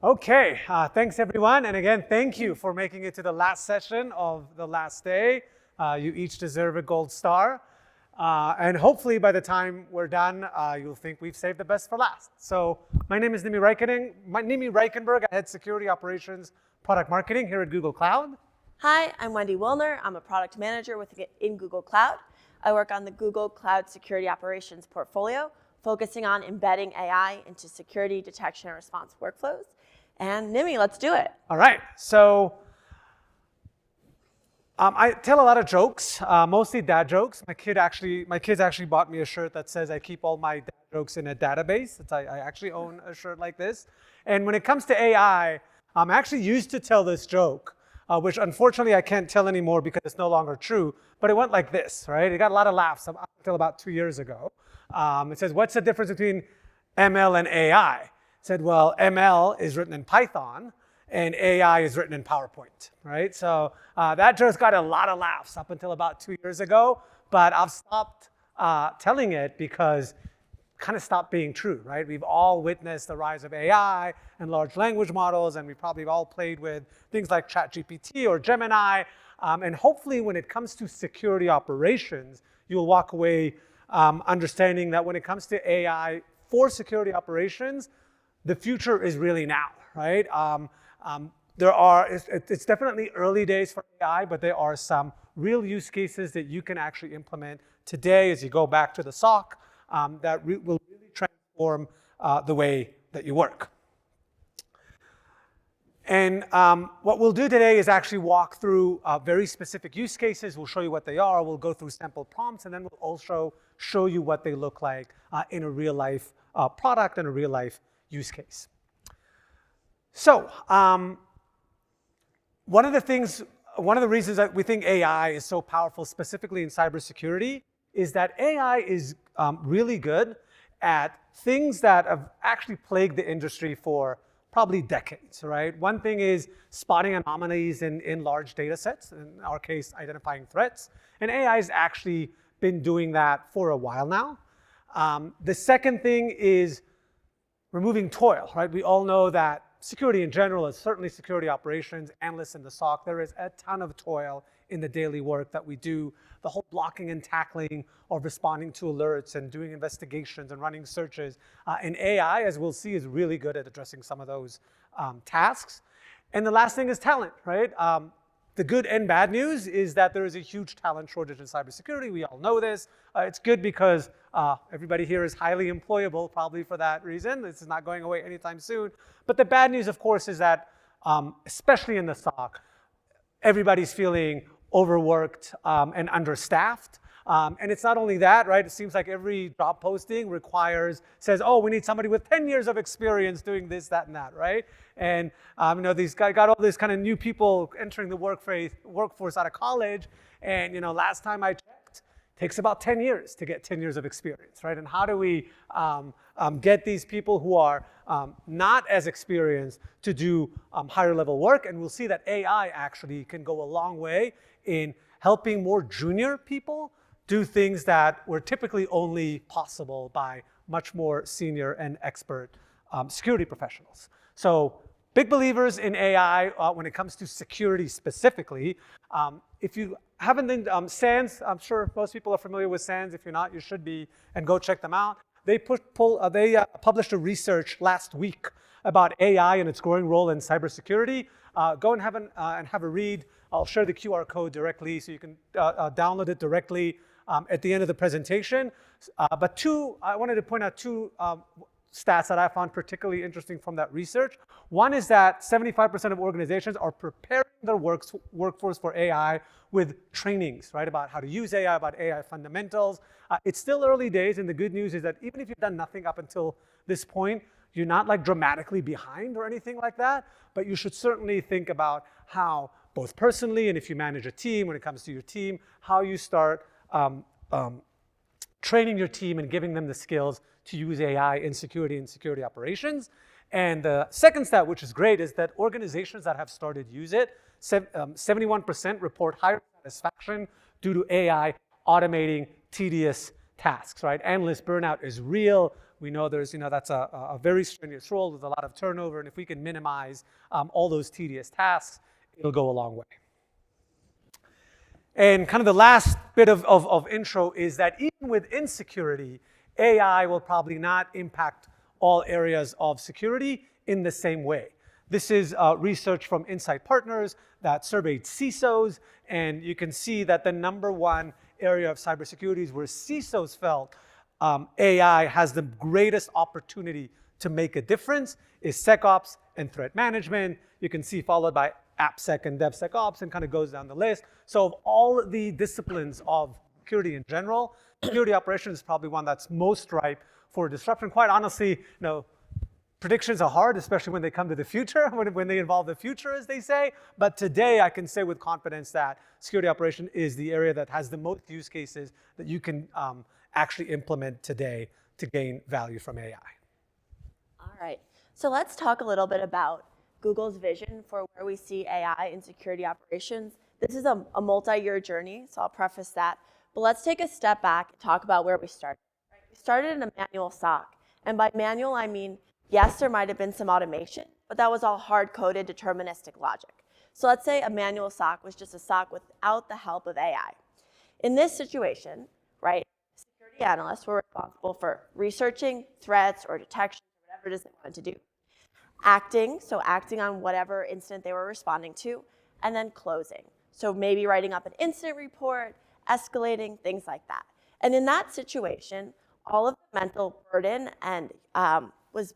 Okay, thanks everyone. And again, thank you for making it to the last session of the last day. You each deserve a gold star. And hopefully by the time we're done, you'll think we've saved the best for last. So my name is Nimi Reichenberg. I head security operations, product marketing here at Google Cloud. Hi, I'm Wendy Wilner. I'm a product manager in Google Cloud. I work on the Google Cloud Security Operations portfolio, focusing on embedding AI into security detection and response workflows. And Nimi, let's do it. All right, so I tell a lot of jokes, mostly dad jokes. My kids actually bought me a shirt that says I keep all my dad jokes in a database. I actually own a shirt like this. And when it comes to AI, I'm actually used to tell this joke, which unfortunately I can't tell anymore because it's no longer true. But it went like this, right? It got a lot of laughs up until about 2 years ago. It says, what's the difference between ML and AI? It said, well, ML is written in Python and AI is written in PowerPoint, right? So that just got a lot of laughs up until about 2 years ago, but I've stopped telling it because it kind of stopped being true, right? We've all witnessed the rise of AI and large language models, and we probably all played with things like ChatGPT or Gemini, and hopefully when it comes to security operations, you'll walk away understanding that when it comes to AI for security operations, the future is really now, right? It's definitely early days for AI, but there are some real use cases that you can actually implement today as you go back to the SOC that will really transform the way that you work. And what we'll do today is actually walk through very specific use cases. We'll show you what they are. We'll go through sample prompts, and then we'll also show you what they look like in a real life product and a real life use case. So one of the reasons that we think AI is so powerful, specifically in cybersecurity, is that AI is really good at things that have actually plagued the industry for probably decades, right? One thing is spotting anomalies in large data sets, in our case, identifying threats. And AI has actually been doing that for a while now. The second thing is removing toil, right? We all know that security in general, is certainly security operations, analysts in the SOC, there is a ton of toil in the daily work that we do. The whole blocking and tackling of responding to alerts and doing investigations and running searches. And AI, as we'll see, is really good at addressing some of those tasks. And the last thing is talent, right? The good and bad news is that there is a huge talent shortage in cybersecurity. We all know this. It's good because everybody here is highly employable, probably for that reason. This is not going away anytime soon. But the bad news, of course, is that, especially in the SOC, everybody's feeling overworked and understaffed. And it's not only that, right? It seems like every job posting says, oh, we need somebody with 10 years of experience doing this, that, and that, right? And these guys got all these kind of new people entering the workforce out of college. And last time I checked, it takes about 10 years to get 10 years of experience, right? And how do we get these people who are not as experienced to do higher level work? And we'll see that AI actually can go a long way in helping more junior people do things that were typically only possible by much more senior and expert security professionals. So big believers in AI when it comes to security specifically. If you haven't been, SANS, I'm sure most people are familiar with SANS. If you're not, you should be, and go check them out. They published a research last week about AI and its growing role in cybersecurity. Go and have a read. I'll share the QR code directly so you can download it directly at the end of the presentation. But I wanted to point out two stats that I found particularly interesting from that research. One is that 75% of organizations are preparing their workforce for AI with trainings, right, about how to use AI, about AI fundamentals. It's still early days, and the good news is that even if you've done nothing up until this point, you're not like dramatically behind or anything like that, but you should certainly think about how, both personally and if you manage a team, when it comes to your team, how you start training your team and giving them the skills to use AI in security and security operations. And the second stat, which is great, is that organizations that have started use it, 71% report higher satisfaction due to AI automating tedious tasks, right? Analyst burnout is real. We know there's, that's a very strenuous role with a lot of turnover, and if we can minimize all those tedious tasks, it'll go a long way. And kind of the last bit of intro is that even within security, AI will probably not impact all areas of security in the same way. This is research from Insight Partners that surveyed CISOs, and you can see that the #1 area of cybersecurity is where CISOs felt AI has the greatest opportunity to make a difference is SecOps and threat management. You can see followed by AppSec and DevSecOps, and kind of goes down the list. So of all the disciplines of security in general, security operations is probably one that's most ripe for disruption. Quite honestly, predictions are hard, especially when they come to the future, when they involve the future, as they say. But today, I can say with confidence that security operation is the area that has the most use cases that you can actually implement today to gain value from AI. All right. So let's talk a little bit about Google's vision for where we see AI in security operations. This is a multi-year journey, so I'll preface that. But let's take a step back and talk about where we started. We started in a manual SOC. And by manual, I mean, yes, there might have been some automation, but that was all hard-coded deterministic logic. So let's say a manual SOC was just a SOC without the help of AI. In this situation, right, security analysts were responsible for researching threats or detection, or whatever it is they wanted to do. Acting on whatever incident they were responding to, and then closing. So maybe writing up an incident report, escalating, things like that. And in that situation, all of the mental burden and was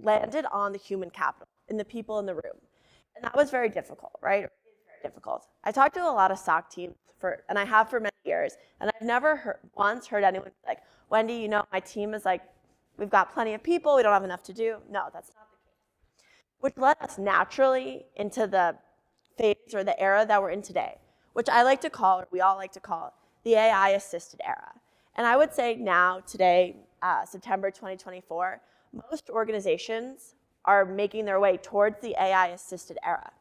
landed on the human capital, in the people in the room. And that was very difficult, right? It is very difficult. I talked to a lot of SOC teams, and I have for many years, and I've never once heard anyone be like, Wendy, my team is like, we've got plenty of people, we don't have enough to do. No, that's not the case. Which led us naturally into the phase or the era that we're in today, which I like to call, or we all like to call, the AI-assisted era. And I would say now, today, September 2024, most organizations are making their way towards the AI-assisted era.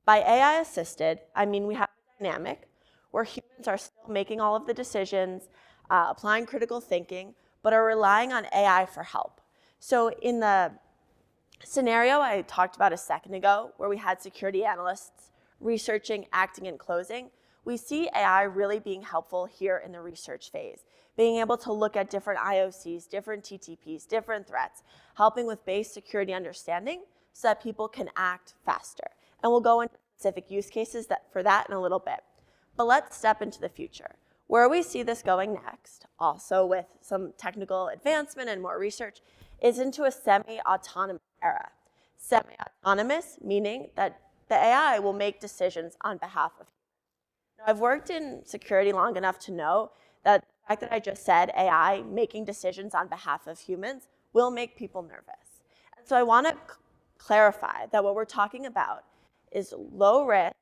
By AI-assisted, I mean we have a dynamic where humans are still making all of the decisions, applying critical thinking, but are relying on AI for help. So in the scenario I talked about a second ago, where we had security analysts researching, acting, and closing, we see AI really being helpful here in the research phase, being able to look at different IOCs, different TTPs, different threats, helping with base security understanding so that people can act faster. And we'll go into specific use cases for that in a little bit. But let's step into the future. Where we see this going next, also with some technical advancement and more research, is into a semi-autonomous era. Semi-autonomous, meaning that the AI will make decisions on behalf of humans. Now, I've worked in security long enough to know that the fact that I just said AI making decisions on behalf of humans will make people nervous. And so I want to clarify that what we're talking about is low-risk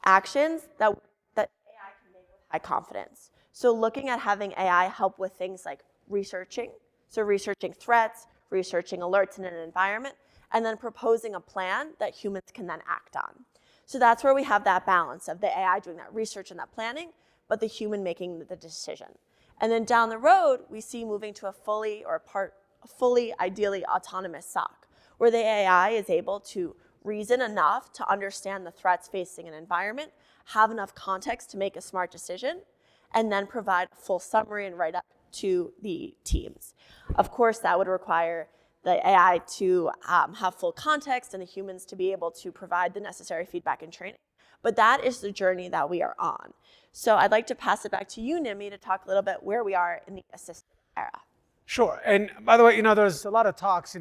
actions that AI can make with high confidence. So looking at having AI help with things like researching, so researching threats, researching alerts in an environment, and then proposing a plan that humans can then act on. So that's where we have that balance of the AI doing that research and that planning, but the human making the decision. And then down the road, we see moving to a fully ideally autonomous SOC, where the AI is able to reason enough to understand the threats facing an environment, have enough context to make a smart decision, and then provide a full summary and write up to the teams. Of course, that would require the AI to have full context and the humans to be able to provide the necessary feedback and training. But that is the journey that we are on. So I'd like to pass it back to you, Nimi, to talk a little bit where we are in the assisted era. Sure. And by the way, there's a lot of talks,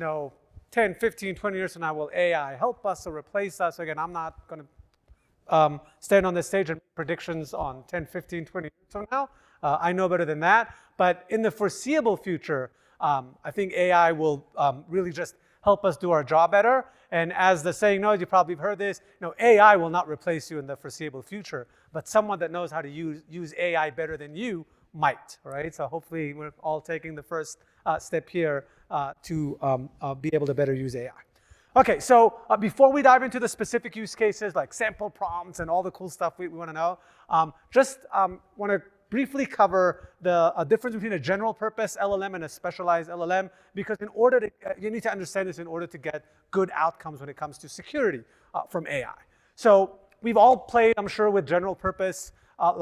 10, 15, 20 years from now, will AI help us or replace us? Again, I'm not going to stand on this stage and make predictions on 10, 15, 20 years from now. I know better than that. But in the foreseeable future, I think AI will really just help us do our job better. And as the saying goes, you probably have heard this, AI will not replace you in the foreseeable future, but someone that knows how to use AI better than you might, right? So hopefully we're all taking the first step here to be able to better use AI. Okay, so before we dive into the specific use cases like sample prompts and all the cool stuff we want to know, just want to briefly cover the difference between a general purpose LLM and a specialized LLM, because in order to, you need to understand this in order to get good outcomes when it comes to security from AI. So we've all played, I'm sure, with general purpose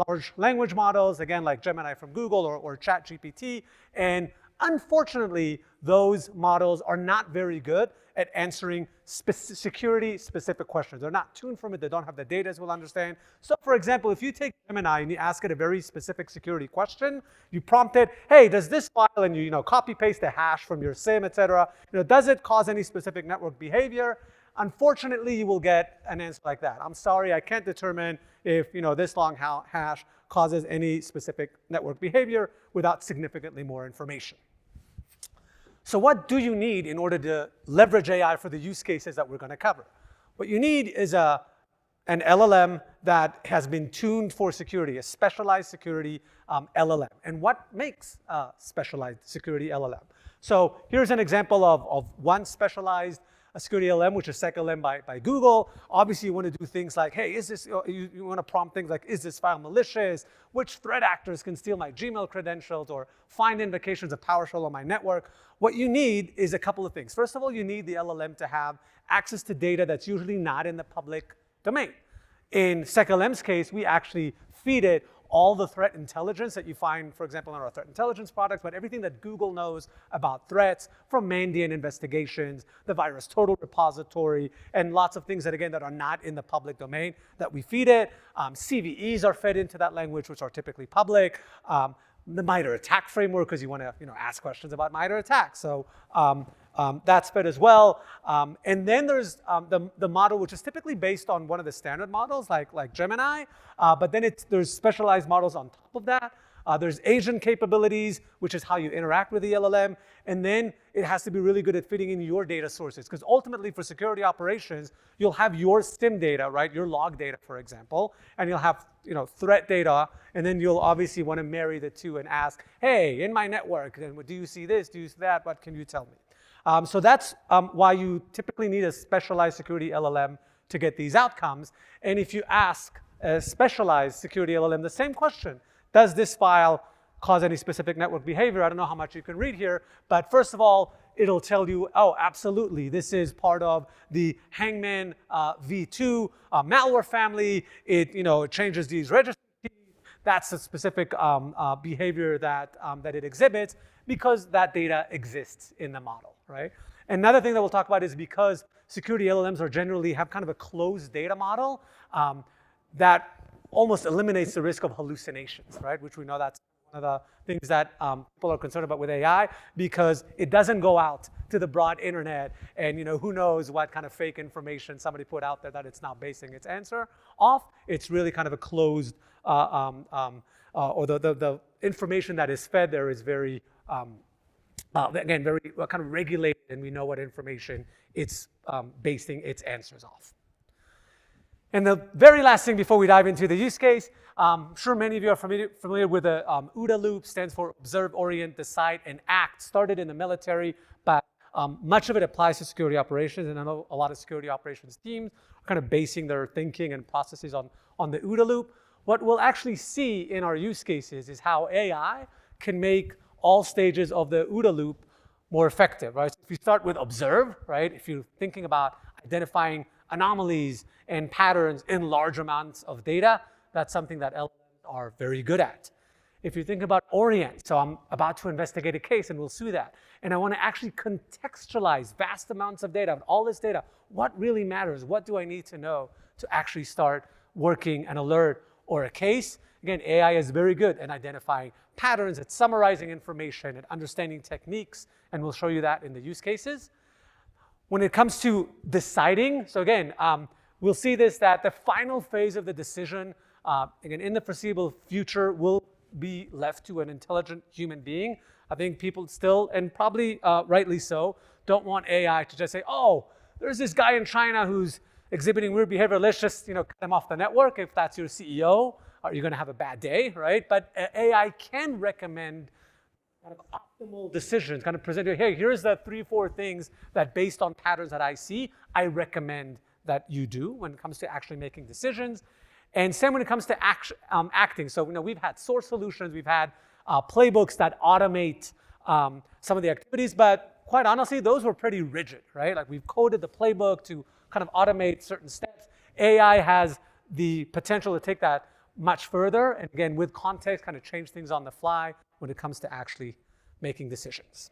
large language models, again, like Gemini from Google or ChatGPT. And unfortunately, those models are not very good at answering security-specific questions. They're not tuned from it. They don't have the data, as we'll understand. So for example, if you take Gemini and you ask it a very specific security question, you prompt it, hey, does this file, and you copy-paste the hash from your SIM, et cetera, does it cause any specific network behavior? Unfortunately, you will get an answer like that. I'm sorry, I can't determine if this long hash causes any specific network behavior without significantly more information. So what do you need in order to leverage AI for the use cases that we're going to cover? What you need is an LLM that has been tuned for security, a specialized security LLM. And what makes a specialized security LLM? So here's an example of one specialized security LLM, which is SecLM by Google. Obviously, you want to do things like, hey, is this, you want to prompt things like, is this file malicious? Which threat actors can steal my Gmail credentials or find invocations of PowerShell on my network? What you need is a couple of things. First of all, you need the LLM to have access to data that's usually not in the public domain. In SecLM's case, we actually feed it all the threat intelligence that you find, for example, in our threat intelligence products, but everything that Google knows about threats, from Mandiant investigations, the virus total repository, and lots of things that, again, that are not in the public domain that we feed it. CVEs are fed into that language, which are typically public. The MITRE ATT&CK framework, because you want to ask questions about MITRE ATT&CK. So that's fed as well. And then there's the model, which is typically based on one of the standard models, like Gemini. But then there's specialized models on top of that. There's agent capabilities, which is how you interact with the LLM. And then it has to be really good at fitting in your data sources. Because ultimately, for security operations, you'll have your SIM data, right? Your log data, for example. And you'll have threat data. And then you'll obviously want to marry the two and ask, hey, in my network, do you see this? Do you see that? What can you tell me? So that's why you typically need a specialized security LLM to get these outcomes. And if you ask a specialized security LLM the same question, does this file cause any specific network behavior? I don't know how much you can read here, but first of all, it'll tell you, oh, absolutely, this is part of the Hangman v2 malware family. It changes these registry keys. That's the specific behavior that it exhibits, because that data exists in the model, right? Another thing that we'll talk about is, because security LLMs are generally have kind of a closed data model, that almost eliminates the risk of hallucinations, right? Which we know that's one of the things that people are concerned about with AI, because it doesn't go out to the broad internet and who knows what kind of fake information somebody put out there that it's now basing its answer off. It's really kind of a closed, or the information that is fed there is very, again, very kind of regulated, and we know what information it's basing its answers off. And the very last thing before we dive into the use case, I'm sure many of you are familiar with the OODA loop, stands for Observe, Orient, Decide, and Act. Started in the military, but much of it applies to security operations, and I know a lot of security operations teams are kind of basing their thinking and processes on the OODA loop. What we'll actually see in our use cases is how AI can make all stages of the OODA loop more effective, right? So if you start with observe, right? If you're thinking about identifying anomalies and patterns in large amounts of data, that's something that LLMs are very good at. If you think about orient, so I'm about to investigate a case and we'll sue that, and I want to actually contextualize vast amounts of data, all this data, what really matters? What do I need to know to actually start working an alert or a case? Again, AI is very good at identifying patterns, at summarizing information, at understanding techniques, and we'll show you that in the use cases. When it comes to deciding, so again, we'll see this, that the final phase of the decision, again, in the foreseeable future, will be left to an intelligent human being. I think people still, and probably rightly so, don't want AI to just say, oh, there's this guy in China who's exhibiting weird behavior, let's just cut him off the network. If that's your CEO, you're going to have a bad day, right? But AI can recommend kind of optimal decisions, kind of present you, hey, here's the 3-4 things that, based on patterns that I see, I recommend that you do when it comes to actually making decisions. And same when it comes to acting. So we've had source solutions, we've had playbooks that automate some of the activities, but quite honestly, those were pretty rigid, right? Like we've coded the playbook to kind of automate certain steps. AI has the potential to take that much further, and again, with context, kind of change things on the fly when it comes to actually making decisions.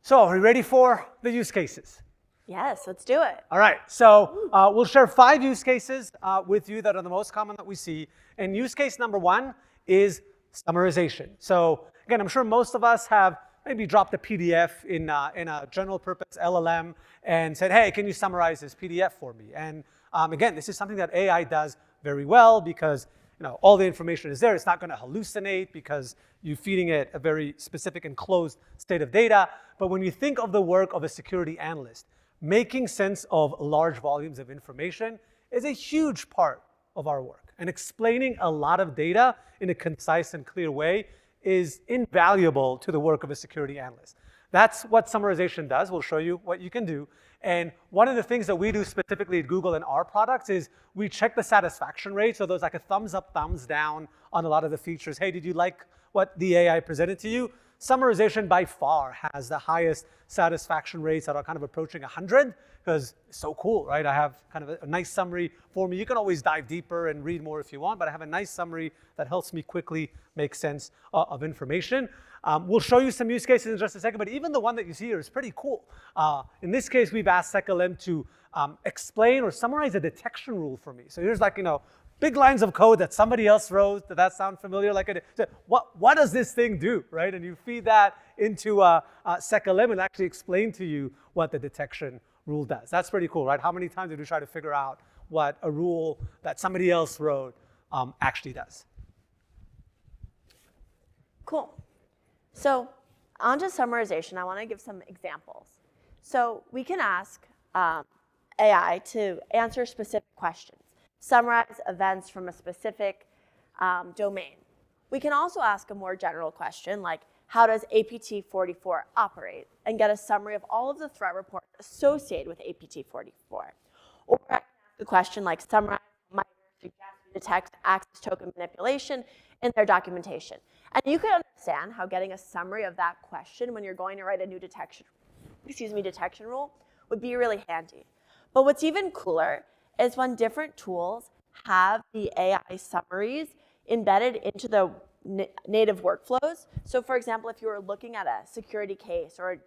So are we ready for the use cases? Yes, let's do it. All right, so we'll share 5 use cases with you that are the most common that we see. And use case number 1 is summarization. So again, I'm sure most of us have maybe dropped a PDF in a general purpose LLM and said, hey, can you summarize this PDF for me? And again, this is something that AI does very well because all the information is there. It's not going to hallucinate because you're feeding it a very specific and closed state of data. But when you think of the work of a security analyst, making sense of large volumes of information is a huge part of our work. And explaining a lot of data in a concise and clear way is invaluable to the work of a security analyst. That's what summarization does. We'll show you what you can do. And one of the things that we do specifically at Google in our products is we check the satisfaction rate. So there's like a thumbs up, thumbs down on a lot of the features. Hey, did you like what the AI presented to you? Summarization by far has the highest satisfaction rates that are kind of approaching 100 because it's so cool, right? I have kind of a nice summary for me. You can always dive deeper and read more if you want, but I have a nice summary that helps me quickly make sense of information. We'll show you some use cases in just a second, but even the one that you see here is pretty cool. In this case, we've asked SecLM to explain or summarize a detection rule for me. So here's like, big lines of code that somebody else wrote. Does that sound familiar? Like, what does this thing do, right? And you feed that into SecLM and actually explain to you what the detection rule does. That's pretty cool, right? How many times did you try to figure out what a rule that somebody else wrote actually does? Cool. So on to summarization, I want to give some examples. So we can ask AI to answer specific questions, summarize events from a specific domain. We can also ask a more general question like, how does APT44 operate? And get a summary of all of the threat reports associated with APT44. Or I can ask a question like, summarize how miners suggest we detect access token manipulation in their documentation. And you can understand how getting a summary of that question when you're going to write a new detection rule would be really handy. But what's even cooler is when different tools have the AI summaries embedded into the native workflows. So for example, if you were looking at a security case or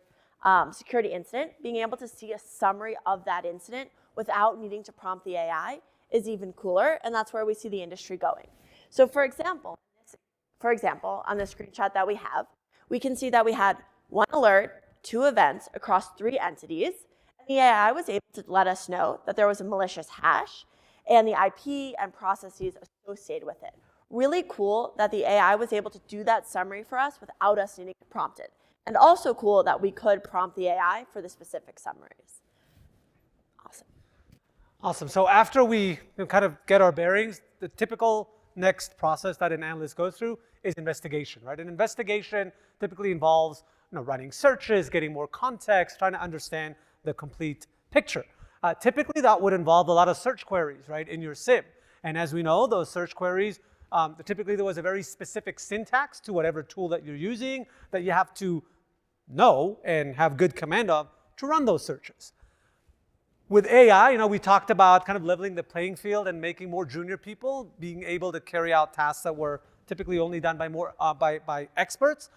a security incident, being able to see a summary of that incident without needing to prompt the AI is even cooler, and that's where we see the industry going. So for example, on the screenshot that we have, we can see that we had 1 alert, 2 events across 3 entities, and the AI was able to let us know that there was a malicious hash and the IP and processes associated with it. Really cool that the AI was able to do that summary for us without us needing to prompt it. And also cool that we could prompt the AI for the specific summaries. Awesome. Awesome. So after we kind of get our bearings, the typical next process that an analyst goes through is investigation, right? An investigation typically involves running searches, getting more context, trying to understand the complete picture. Typically, that would involve a lot of search queries, right, in your SIEM. And as we know, those search queries, typically there was a very specific syntax to whatever tool that you're using that you have to know and have good command of to run those searches. With AI, we talked about kind of leveling the playing field and making more junior people being able to carry out tasks that were typically only done by experts.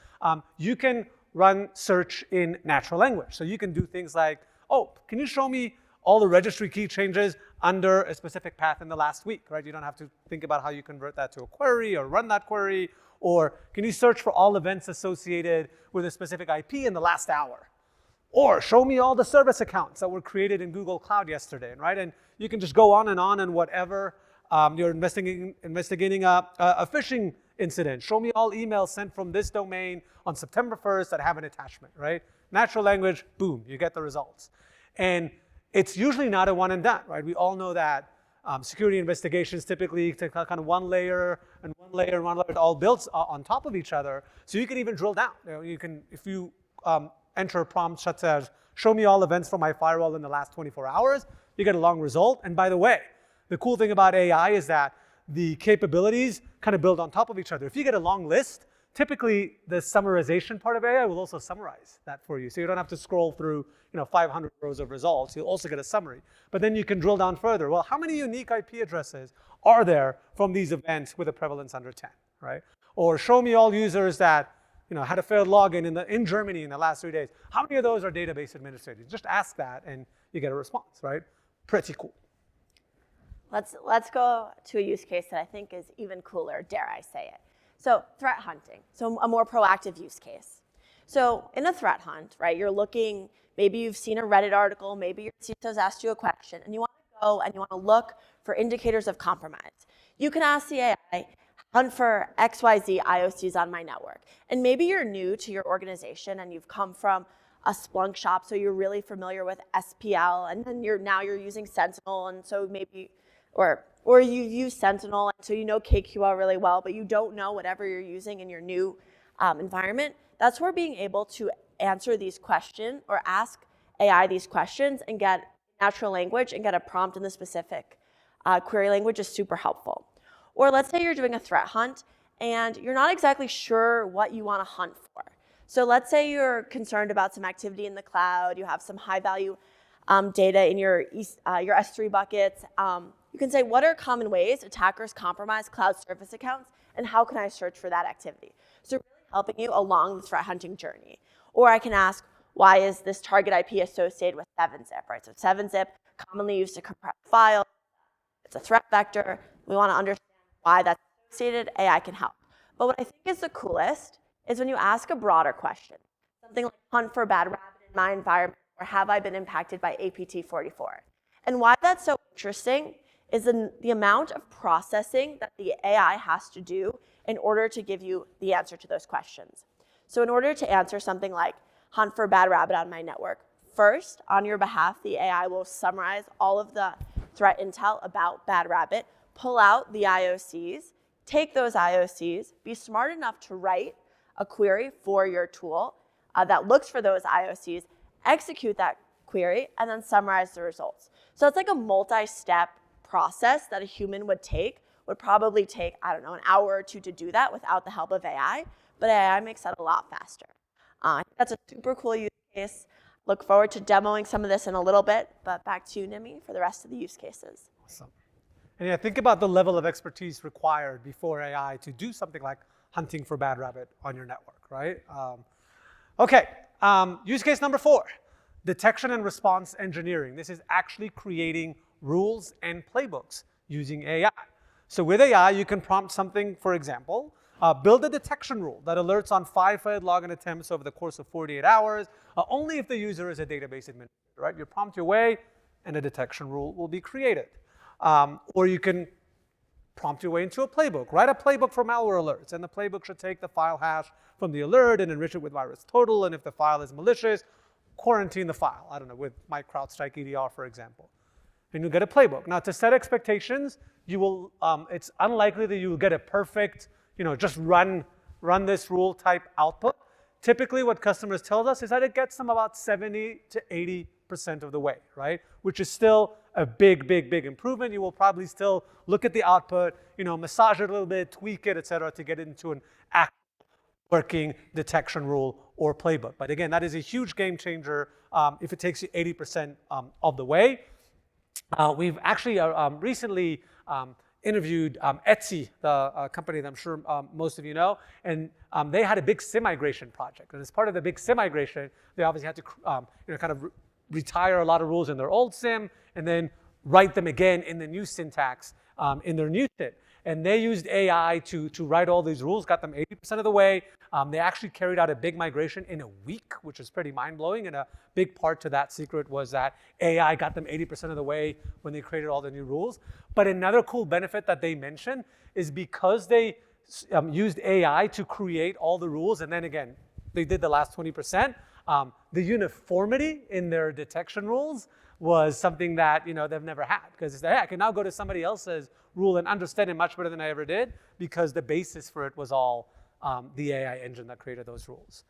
You can run search in natural language. So you can do things like, can you show me all the registry key changes under a specific path in the last week, right? You don't have to think about how you convert that to a query or run that query. Or can you search for all events associated with a specific IP in the last hour? Or show me all the service accounts that were created in Google Cloud yesterday, right? And you can just go on and whatever. You're investigating a phishing incident. Show me all emails sent from this domain on September 1st that have an attachment, right? Natural language, boom, you get the results. And it's usually not a one and done, right? We all know that security investigations typically take kind of one layer and one layer and one layer, all built on top of each other. So you can even drill down. You can, if you enter a prompt such as, show me all events from my firewall in the last 24 hours, you get a long result. And by the way, the cool thing about AI is that the capabilities kind of build on top of each other. If you get a long list, typically the summarization part of AI will also summarize that for you. So you don't have to scroll through 500 rows of results. You'll also get a summary. But then you can drill down further. Well, how many unique IP addresses are there from these events with a prevalence under 10, right? Or show me all users that had a failed login in Germany in the last 3 days. How many of those are database administrators? Just ask that and you get a response, right? Pretty cool. Let's go to a use case that I think is even cooler, dare I say it. So threat hunting, so a more proactive use case. So in a threat hunt, right, you're looking, maybe you've seen a Reddit article, maybe your CISO's asked you a question, and you want to go and you want to look for indicators of compromise. You can ask the AI, hunt for XYZ IOCs on my network. And maybe you're new to your organization and you've come from a Splunk shop, so you're really familiar with SPL, and then now you're using Sentinel, and so maybe, or you use Sentinel, and so you know KQL really well, but you don't know whatever you're using in your new environment. That's where being able to answer these questions or ask AI these questions and get natural language and get a prompt in the specific query language is super helpful. Or let's say you're doing a threat hunt and you're not exactly sure what you want to hunt for. So let's say you're concerned about some activity in the cloud, you have some high value data in your S3 buckets. You can say, what are common ways attackers compromise cloud service accounts, and how can I search for that activity? So really helping you along the threat hunting journey. Or I can ask, why is this target IP associated with 7-zip, right? So 7-zip, commonly used to compress files. It's a threat vector. We want to understand why that's associated. AI can help. But what I think is the coolest is when you ask a broader question, something like hunt for bad rabbit in my environment, or have I been impacted by APT44? And why that's so interesting is the amount of processing that the AI has to do in order to give you the answer to those questions. So in order to answer something like hunt for bad rabbit on my network, first, on your behalf, the AI will summarize all of the threat intel about bad rabbit, pull out the IOCs, take those IOCs, be smart enough to write a query for your tool that looks for those IOCs, execute that query, and then summarize the results. So it's like a multi-step process that a human would probably take, I don't know, an hour or two to do that without the help of AI, but AI makes that a lot faster. I think that's a super cool use case. Look forward to demoing some of this in a little bit, but back to you, Nimi, for the rest of the use cases. Awesome. And yeah, think about the level of expertise required before AI to do something like hunting for bad rabbit on your network, right? Okay, use case number 4, detection and response engineering. This is actually creating rules and playbooks using AI. So with AI, you can prompt something, for example, build a detection rule that alerts on 5 failed login attempts over the course of 48 hours, only if the user is a database administrator, right? You prompt your way, and a detection rule will be created. Or you can prompt your way into a playbook. Write a playbook for malware alerts, and the playbook should take the file hash from the alert and enrich it with virus total, and if the file is malicious, quarantine the file, I don't know, with my CrowdStrike EDR, for example. And you'll get a playbook. Now, to set expectations, you will, it's unlikely that you will get a perfect, just run this rule type output. Typically, what customers tell us is that it gets them about 70 to 80% of the way, right? Which is still a big, big, big improvement. You will probably still look at the output, massage it a little bit, tweak it, et cetera, to get into an actual working detection rule or playbook. But again, that is a huge game changer if it takes you 80% of the way. We've actually recently interviewed Etsy, the company that I'm sure most of you know, and they had a big SIM migration project. And as part of the big SIM migration, they obviously had to kind of retire a lot of rules in their old SIM and then write them again in the new syntax in their new SIM. And they used AI to write all these rules, got them 80% of the way. They actually carried out a big migration in a week, which is pretty mind-blowing. And a big part to that secret was that AI got them 80% of the way when they created all the new rules. But another cool benefit that they mentioned is because they used AI to create all the rules, and then again, they did the last 20%, the uniformity in their detection rules was something that they've never had, because it's like, hey, I can now go to somebody else's rule and understand it much better than I ever did, because the basis for it was all the AI engine that created those rules.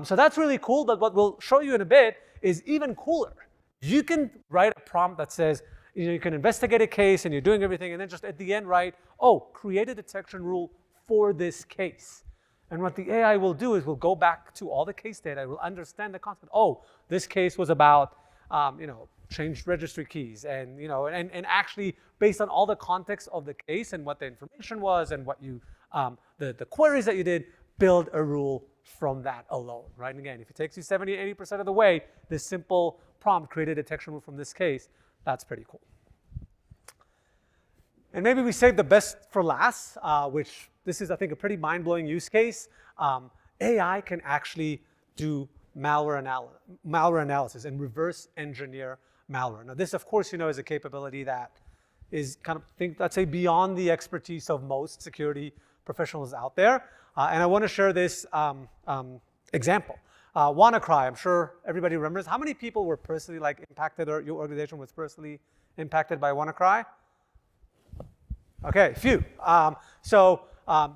So that's really cool, but what we'll show you in a bit is even cooler. You can write a prompt that says, You can investigate a case and you're doing everything, and then just at the end write, oh, create a detection rule for this case. And what the AI will do is will go back to all the case data. It will understand the concept. Oh, this case was about, changed registry keys, and and actually based on all the context of the case and what the information was and what you, the queries that you did, build a rule from that alone, right? And again, if it takes you 70, 80% of the way, this simple prompt, create a detection rule from this case, that's pretty cool. And maybe we save the best for last, which this is, I think, a pretty mind-blowing use case. AI can actually do malware analysis and reverse engineer malware. Now, this, of course, is a capability that is kind of, let's say, beyond the expertise of most security professionals out there. And I want to share this example. WannaCry, I'm sure everybody remembers. How many people were personally impacted, or your organization was personally impacted by WannaCry? Okay, few.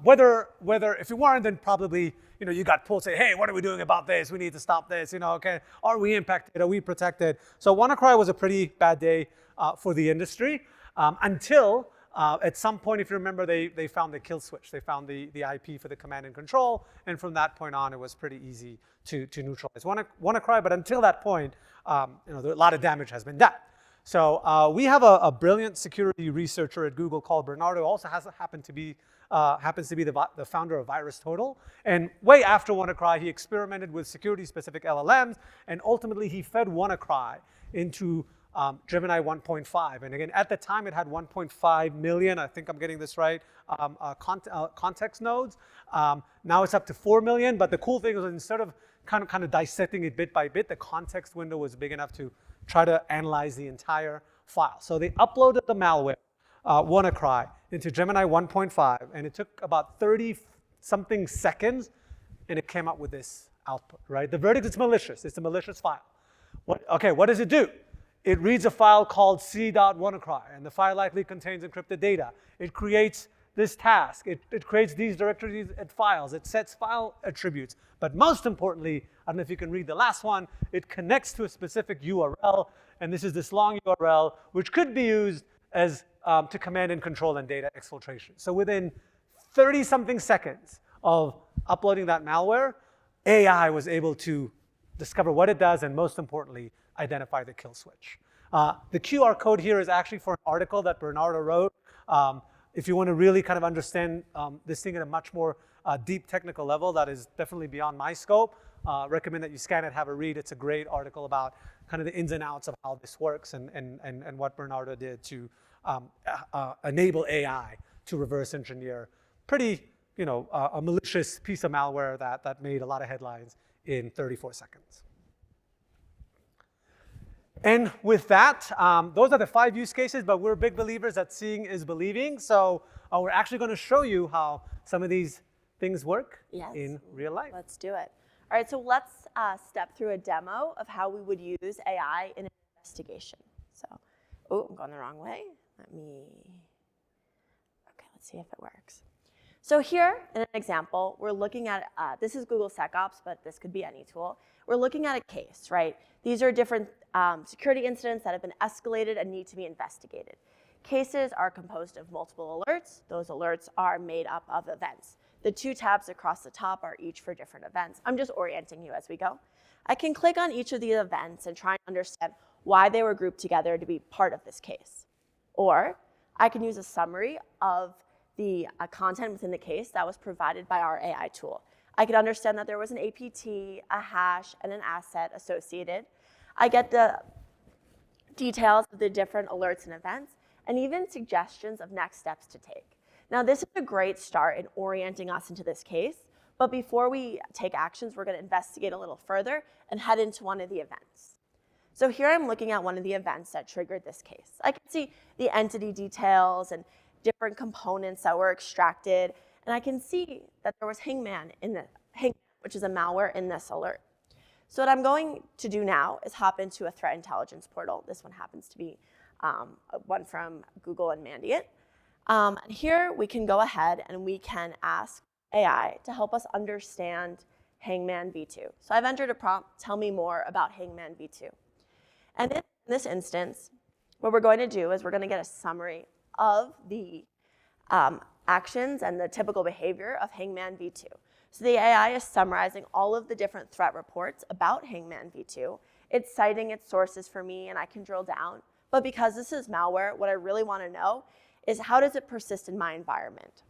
Whether if you weren't, then probably you got pulled, say, hey, what are we doing about this? We need to stop this. Okay, are we impacted? Are we protected? So WannaCry was a pretty bad day for the industry until at some point, if you remember, they found the kill switch. They found the IP for the command and control, and from that point on, it was pretty easy to neutralize WannaCry. But until that point, a lot of damage has been done. So we have a brilliant security researcher at Google called Bernardo, also happens to be the founder of VirusTotal. And way after WannaCry, he experimented with security-specific LLMs, and ultimately he fed WannaCry into Gemini 1.5. And again, at the time, it had 1.5 million, I think I'm getting this right, context nodes. Now it's up to 4 million, but the cool thing is instead of kind of dissecting it bit by bit, the context window was big enough to try to analyze the entire file. So they uploaded the malware, WannaCry, into Gemini 1.5, and it took about 30-something seconds, and it came up with this output, right? The verdict is malicious. It's a malicious file. What does it do? It reads a file called c.wannacry, and the file likely contains encrypted data. It creates this task. It creates these directories and files. It sets file attributes. But most importantly, I don't know if you can read the last one, it connects to a specific URL, and this is this long URL, which could be used as to command and control and data exfiltration. So within 30-something seconds of uploading that malware, AI was able to discover what it does, and most importantly, identify the kill switch. The QR code here is actually for an article that Bernardo wrote. If you want to really kind of understand this thing at a much more deep technical level, that is definitely beyond my scope. Recommend that you scan it, have a read. It's a great article about kind of the ins and outs of how this works and what Bernardo did to enable AI to reverse engineer pretty, a malicious piece of malware that made a lot of headlines in 34 seconds. And with that, those are the 5 use cases, but we're big believers that seeing is believing. So we're actually going to show you how some of these things work in real life. Let's do it. All right, so let's step through a demo of how we would use AI in an investigation. So, I'm going the wrong way. Let's see if it works. So here, in an example, we're looking at, this is Google SecOps, but this could be any tool. We're looking at a case, right? These are different security incidents that have been escalated and need to be investigated. Cases are composed of multiple alerts. Those alerts are made up of events. The 2 tabs across the top are each for different events. I'm just orienting you as we go. I can click on each of these events and try and understand why they were grouped together to be part of this case. Or I can use a summary of the content within the case that was provided by our AI tool. I could understand that there was an APT, a hash, and an asset associated. I get the details of the different alerts and events, and even suggestions of next steps to take. Now, this is a great start in orienting us into this case, but before we take actions, we're going to investigate a little further and head into one of the events. So here I'm looking at one of the events that triggered this case. I can see the entity details and different components that were extracted, and I can see that there was Hangman, which is a malware in this alert. So what I'm going to do now is hop into a threat intelligence portal. This one happens to be one from Google and Mandiant. And here we can go ahead and we can ask AI to help us understand Hangman v2. So I've entered a prompt, tell me more about Hangman v2. And in this instance, what we're going to do is we're going to get a summary of the actions and the typical behavior of Hangman v2. So the AI is summarizing all of the different threat reports about Hangman v2. It's citing its sources for me, and I can drill down. But because this is malware, what I really want to know is how does it persist in my environment?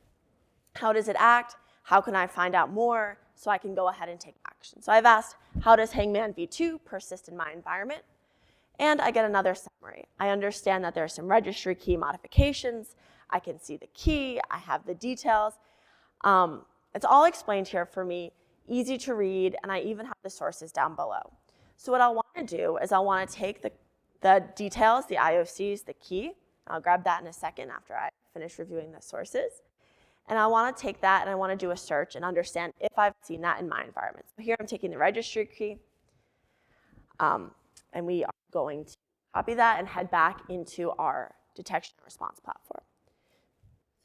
How does it act? How can I find out more so I can go ahead and take action? So I've asked, how does Hangman v2 persist in my environment? And I get another summary. I understand that there are some registry key modifications. I can see the key. I have the details. It's all explained here for me, easy to read, and I even have the sources down below. So what I'll want to do is I'll want to take the details, the IOCs, the key. I'll grab that in a second after I finish reviewing the sources. And I want to take that and I want to do a search and understand if I've seen that in my environment. So here I'm taking the registry key, and we are going to copy that and head back into our detection and response platform.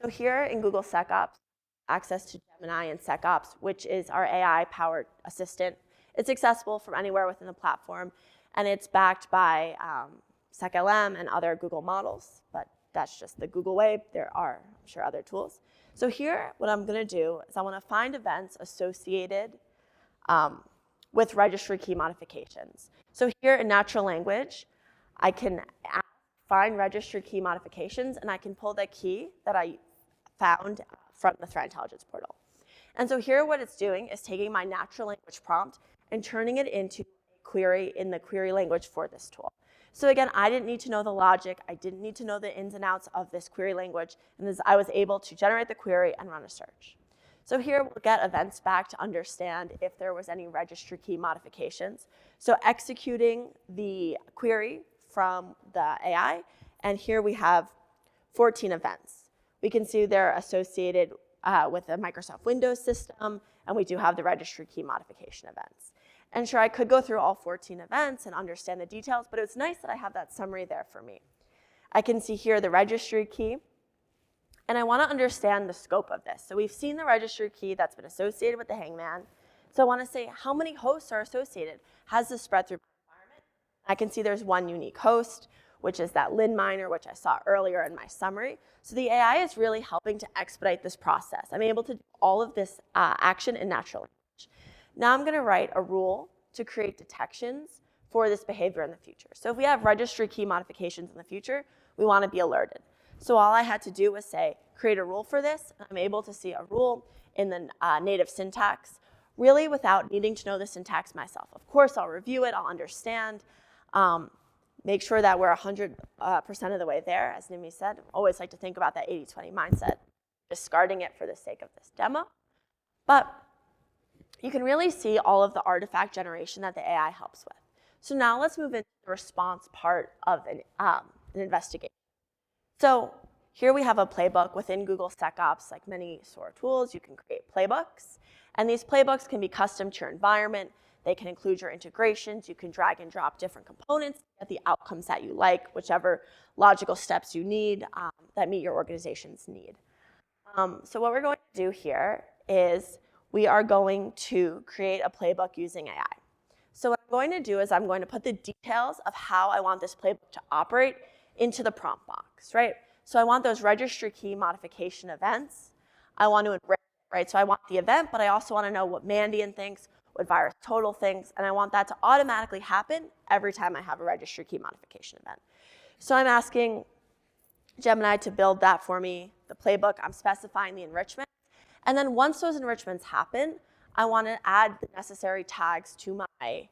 So here in Google SecOps, access to Gemini and SecOps, which is our AI-powered assistant. It's accessible from anywhere within the platform, and it's backed by SecLM and other Google models, but that's just the Google way. There are, I'm sure, other tools. So here, what I'm going to do is I want to find events associated with registry key modifications. So here in natural language, I can find registry key modifications, and I can pull the key that I found from the threat intelligence portal. And so here what it's doing is taking my natural language prompt and turning it into a query in the query language for this tool. So again, I didn't need to know the logic. I didn't need to know the ins and outs of this query language. And I was able to generate the query and run a search. So here we'll get events back to understand if there was any registry key modifications. So executing the query from the AI, and here we have 14 events. We can see they're associated with the Microsoft Windows system, and we do have the registry key modification events. And sure, I could go through all 14 events and understand the details, but it's nice that I have that summary there for me. I can see here the registry key, and I want to understand the scope of this. So we've seen the registry key that's been associated with the Hangman. So I want to say how many hosts are associated. Has this spread through my environment? I can see there's one unique host, which is that Lin miner, which I saw earlier in my summary. So the AI is really helping to expedite this process. I'm able to do all of this action in natural language. Now I'm going to write a rule to create detections for this behavior in the future. So if we have registry key modifications in the future, we want to be alerted. So all I had to do was say, create a rule for this, and I'm able to see a rule in the native syntax, really without needing to know the syntax myself. Of course, I'll review it, I'll understand, make sure that we're 100% of the way there. As Nimi said, I always like to think about that 80-20 mindset, discarding it for the sake of this demo. But you can really see all of the artifact generation that the AI helps with. So now let's move into the response part of an investigation. So here we have a playbook within Google SecOps. Like many SOAR tools, you can create playbooks. And these playbooks can be custom to your environment. They can include your integrations. You can drag and drop different components, get the outcomes that you like, whichever logical steps you need that meet your organization's need. So what we're going to do here is we are going to create a playbook using AI. So what I'm going to do is I'm going to put the details of how I want this playbook to operate into the prompt box, right? So I want those registry key modification events. I want to enrich, right? So I want the event, but I also want to know what Mandiant thinks, what Virus Total thinks, and I want that to automatically happen every time I have a registry key modification event. So I'm asking Gemini to build that for me, the playbook. I'm specifying the enrichment. And then once those enrichments happen, I want to add the necessary tags to my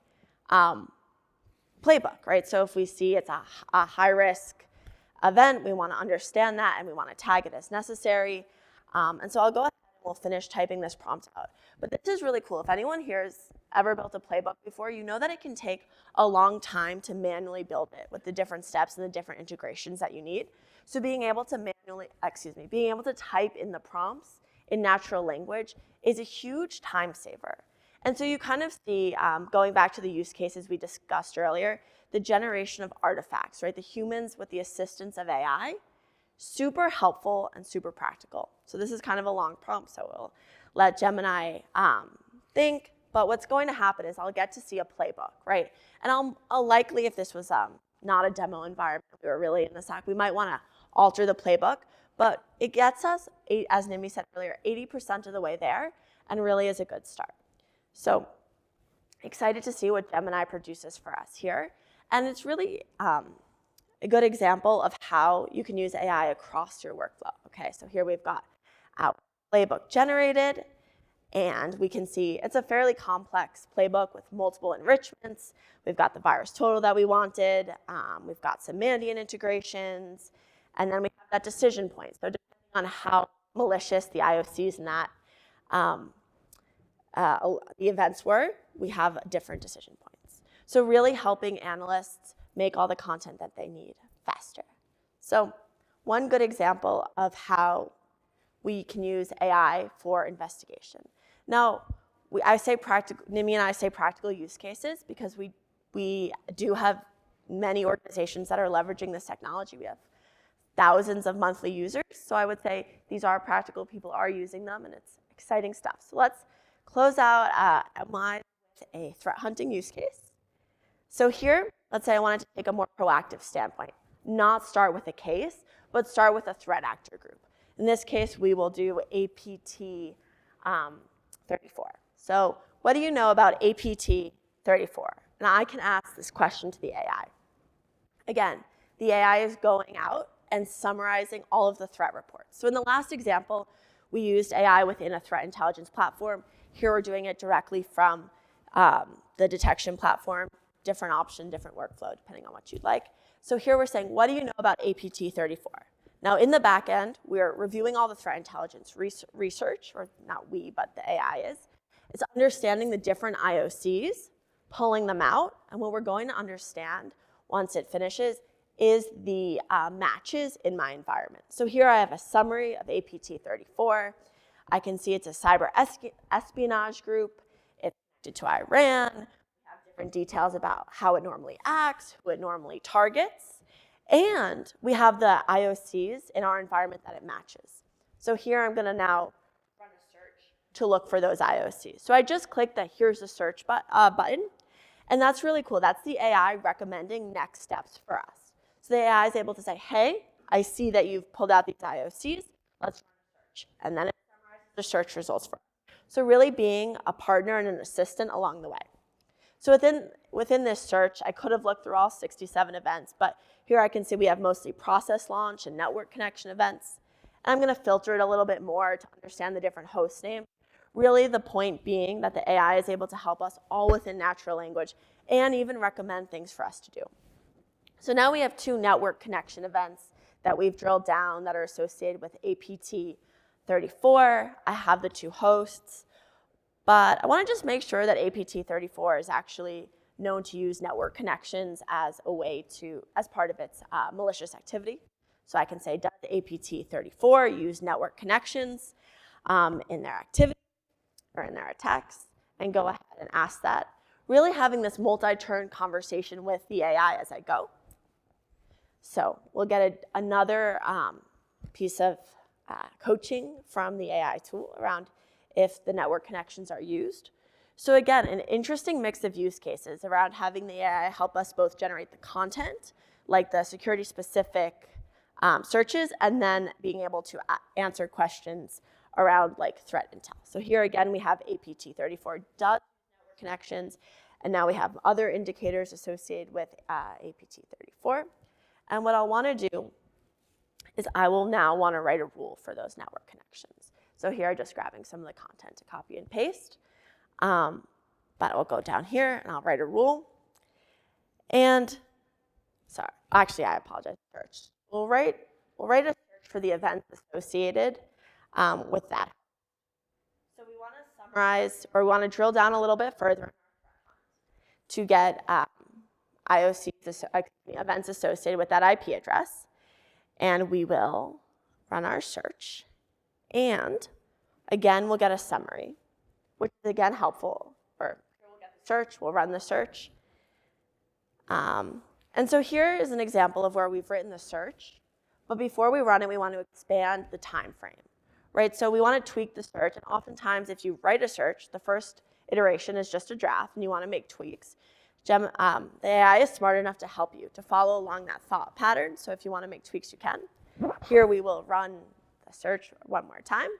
playbook, right? So if we see it's a high-risk event, we want to understand that, and we want to tag it as necessary. And so I'll go ahead and we'll finish typing this prompt out. But this is really cool. If anyone here has ever built a playbook before, you know that it can take a long time to manually build it with the different steps and the different integrations that you need. So being able to being able to type in the prompts in natural language is a huge time saver. And so you kind of see, going back to the use cases we discussed earlier, the generation of artifacts, right? The humans with the assistance of AI, super helpful and super practical. So this is kind of a long prompt, so we'll let Gemini think. But what's going to happen is I'll get to see a playbook, right? And I'll likely, if this was not a demo environment. We were really in the SOC. We might want to alter the playbook, but it gets us, as Nimi said earlier, 80% of the way there, and really is a good start. So excited to see what Gemini produces for us here. And it's really a good example of how you can use AI across your workflow. Okay, so here we've got our playbook generated, and we can see it's a fairly complex playbook with multiple enrichments. We've got the virus total that we wanted. We've got some Mandiant integrations, and then we have that decision point. So depending on how malicious the IOCs in that the events were, we have different decision points. So really helping analysts make all the content that they need faster. So one good example of how we can use AI for investigation. Now, Nimi and I say practical use cases because we do have many organizations that are leveraging this technology. We have thousands of monthly users. So I would say these are practical, people are using them, and it's exciting stuff. So let's close out mine with a threat hunting use case. So here, let's say I wanted to take a more proactive standpoint, not start with a case, but start with a threat actor group. In this case, we will do APT 34. So what do you know about APT 34? And I can ask this question to the AI. Again, the AI is going out and summarizing all of the threat reports. So in the last example, we used AI within a threat intelligence platform. Here we're doing it directly from the detection platform, different option, different workflow, depending on what you'd like. So here we're saying, what do you know about APT 34? Now in the back end, we're reviewing all the threat intelligence research, or not we, but the AI is. It's understanding the different IOCs, pulling them out, and what we're going to understand once it finishes is the matches in my environment. So here I have a summary of APT 34. I can see it's a cyber espionage group. It's connected to Iran. We have different details about how it normally acts, who it normally targets. And we have the IOCs in our environment that it matches. So here I'm going to now run a search to look for those IOCs. So I just clicked the here's the search button. And that's really cool. That's the AI recommending next steps for us. So the AI is able to say, hey, I see that you've pulled out these IOCs. Let's run a search. And then it summarizes the search results for us. So really being a partner and an assistant along the way. So within this search, I could have looked through all 67 events, but here I can see we have mostly process launch and network connection events. And I'm going to filter it a little bit more to understand the different host names. Really the point being that the AI is able to help us all within natural language and even recommend things for us to do. So now we have 2 network connection events that we've drilled down that are associated with APT 34. I have the 2 hosts. But I want to just make sure that APT 34 is actually known to use network connections as a way to, as part of its malicious activity. So I can say, does APT 34 use network connections in their activity or in their attacks? And go ahead and ask that. Really having this multi-turn conversation with the AI as I go. So we'll get another piece of coaching from the AI tool around if the network connections are used. So again, an interesting mix of use cases around having the AI help us both generate the content, like the security-specific searches, and then being able to answer questions around like threat intel. So here again, we have APT 34 does network connections, and now we have other indicators associated with APT 34. And what I'll want to do is I will now want to write a rule for those network connections. So here I'm just grabbing some of the content to copy and paste. But I'll go down here and I'll write a rule. And sorry, actually I apologize. Search. We'll write a search for the events associated with that. So we want to summarize, or we want to drill down a little bit further to get events associated with that IP address. And we will run our search. And again, we'll get a summary, which is again helpful. Or we'll get the search, we'll run the search. And so here is an example of where we've written the search. But before we run it, we want to expand the time frame, right? So we want to tweak the search. And oftentimes, if you write a search, the first iteration is just a draft, and you want to make tweaks. The AI is smart enough to help you, to follow along that thought pattern. So if you want to make tweaks, you can. Here we will run the search one more time.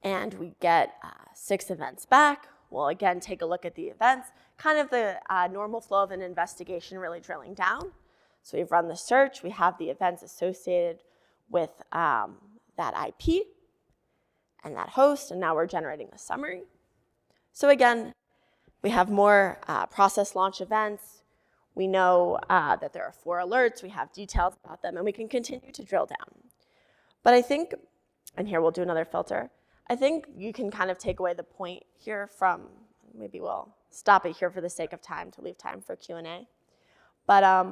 And we get 6 events back. We'll again take a look at the events, kind of the normal flow of an investigation, really drilling down. So we've run the search. We have the events associated with that IP and that host, and now we're generating a summary. So again, we have more process launch events. We know that there are 4 alerts. We have details about them, and we can continue to drill down. But I think, and here we'll do another filter, I think you can kind of take away the point here from, maybe we'll stop it here for the sake of time to leave time for Q&A. But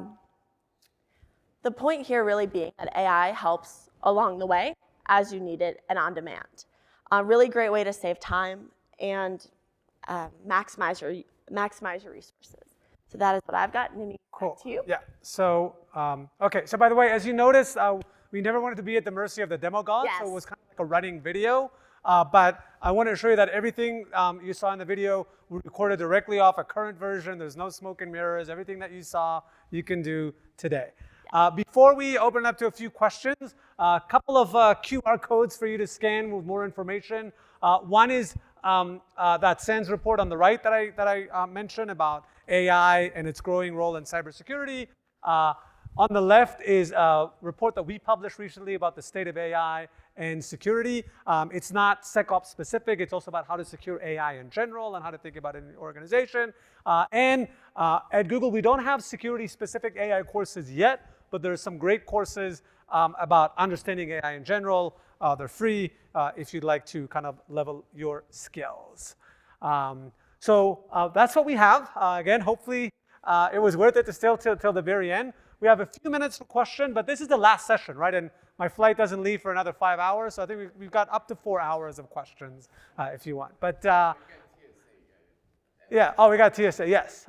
the point here really being that AI helps along the way as you need it and on demand. A really great way to save time and maximize your resources. So that is what I've got. Nimi, Cool. to you. Yeah. So, okay. So by the way, as you noticed, we never wanted to be at the mercy of the demo god. Yes. So it was kind of like a running video. But I want to assure you that everything you saw in the video we recorded directly off a current version. There's no smoke and mirrors. Everything that you saw, you can do today. Before we open up to a few questions, a couple of QR codes for you to scan with more information. One is that SANS report on the right that I mentioned about AI and its growing role in cybersecurity. On the left is a report that we published recently about the state of AI and security. It's not SecOps specific. It's also about how to secure AI in general and how to think about it in the organization. And at Google, we don't have security specific AI courses yet, but there are some great courses about understanding AI in general. They're free if you'd like to kind of level your skills. So that's what we have. Again, hopefully it was worth it to stay till the very end. We have a few minutes for question, but this is the last session, right? And my flight doesn't leave for another 5 hours, so I think we've got up to 4 hours of questions if you want. But yeah, oh, we got TSA, yes.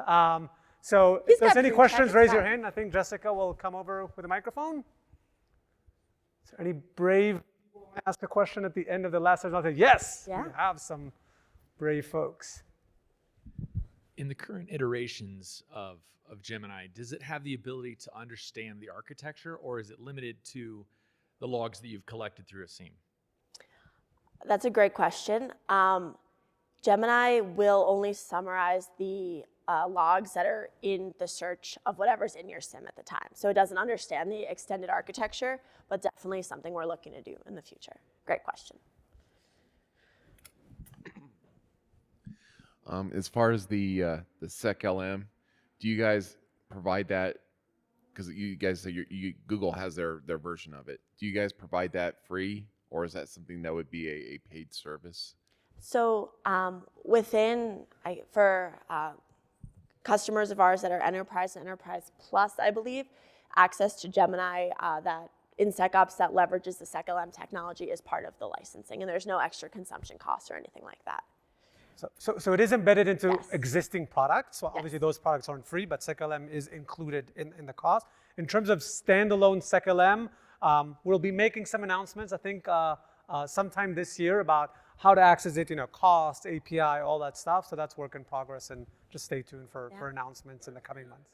So if there's any questions, raise your hand. I think Jessica will come over with a microphone. Is there any brave people who want to ask a question at the end of the last session? I'll say, yes, we have some brave folks. In the current iterations of Gemini, does it have the ability to understand the architecture, or is it limited to the logs that you've collected through a SIEM? That's a great question. Gemini will only summarize the logs that are in the search of whatever's in your SIEM at the time. So it doesn't understand the extended architecture, but definitely something we're looking to do in the future. Great question. As far as the SecLM, do you guys provide that? Because you guys say Google has their version of it. Do you guys provide that free, or is that something that would be a paid service? So for customers of ours that are Enterprise and Enterprise Plus, I believe, access to Gemini that in SecOps that leverages the SecLM technology is part of the licensing, and there's no extra consumption costs or anything like that. So it is embedded into Yes. existing products. So obviously Yes. those products aren't free, but SecLM is included in the cost. In terms of standalone SecLM, we'll be making some announcements, I think, sometime this year about how to access it, cost, API, all that stuff. So that's work in progress, and just stay tuned for announcements in the coming months.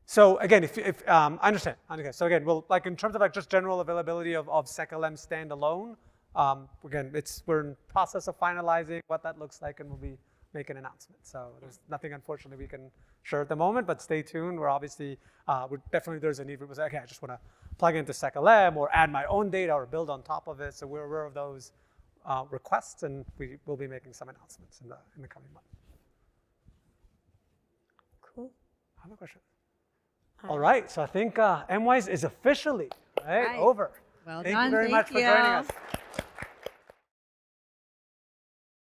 So again, if I understand. Okay, so again, in terms of just general availability of SecLM standalone, again, we're in process of finalizing what that looks like, and we'll be making announcements. So there's nothing, unfortunately, we can share at the moment, but stay tuned. We're obviously, there's a need. We say, okay, I just want to plug into SecLM or add my own data or build on top of it. So we're aware of those requests, and we will be making some announcements in the coming months. Cool. I have a question. All right, so I think MWise is officially over. Well Thank done. you very much for you. joining us.